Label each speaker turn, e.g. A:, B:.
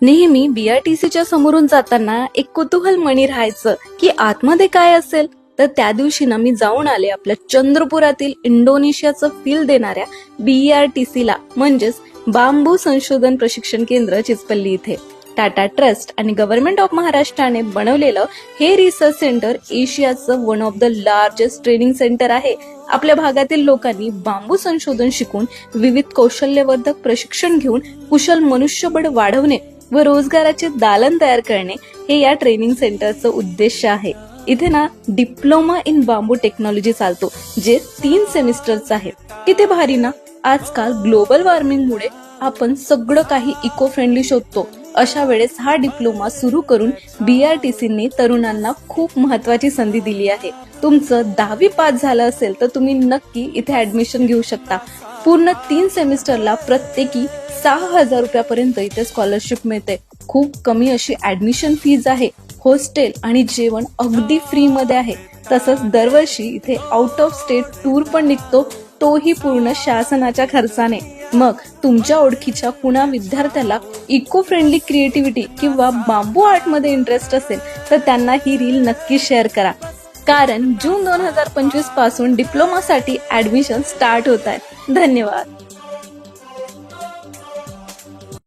A: नेहमी बीआरटीसीच्या समोरून जाताना एक कुतूहल मनी राहायचं की आतमध्ये काय असेल. तर त्या दिवशी ना मी जाऊन आले आपल्या चंद्रपुरातील इंडोनेशियाचं फील देणाऱ्या बीआरटीसीला, म्हणजेच बांबू संशोधन प्रशिक्षण केंद्र चिचपल्ली इथे. टाटा ट्रस्ट आणि गव्हर्नमेंट ऑफ महाराष्ट्राने बनवलेलं हे रिसर्च सेंटर एशियाचं one of the largest training centre आहे. आपल्या भागातील लोकांनी बांबू संशोधन शिकून विविध कौशल्यवर्धक प्रशिक्षण घेऊन कुशल मनुष्यबळ वाढवणे व रोजगाराचे दालन तयार करणे हे या ट्रेनिंग सेंटरचं उद्देश आहे. इथे ना डिप्लोमा इन बांबू टेक्नॉलॉजी चालतो, जे 3 सेमिस्टरचं आहे. किती भारी ना. आजकाल ग्लोबल वॉर्मिंगमुळे आपण सगळं काही इको फ्रेंडली शोधतो. अशा वेळेस हा डिप्लोमा सुरू करून बीआरटीसीने तरुणांना खूप महत्वाची संधी दिली आहे. तुमचं 10वी पास झालं असेल तर तुम्ही नक्की इथे ऍडमिशन घेऊ शकता. पूर्ण 3 सेमिस्टरला प्रत्येकी 6,000 रुपयापर्यंत इथे स्कॉलरशिप मिळते. खूप कमी अशी ऍडमिशन फीज आहे. हॉस्टेल आणि जेवण अगदी फ्री मध्ये आहे. तसंच दरवर्षी इथे आउट ऑफ स्टेट टूर पण निघतो, तोही पूर्ण शासनाच्या खर्चाने. मग तुमच्या ओळखीच्या कुणा विद्यार्थ्याला इको फ्रेंडली क्रिएटिव्हिटी किंवा बांबू आर्ट मध्ये इंटरेस्ट असेल तर त्यांना ही रील नक्की शेअर करा, कारण जून 2025 पासून डिप्लोमासाठी ऍडमिशन स्टार्ट होत आहे. धन्यवाद.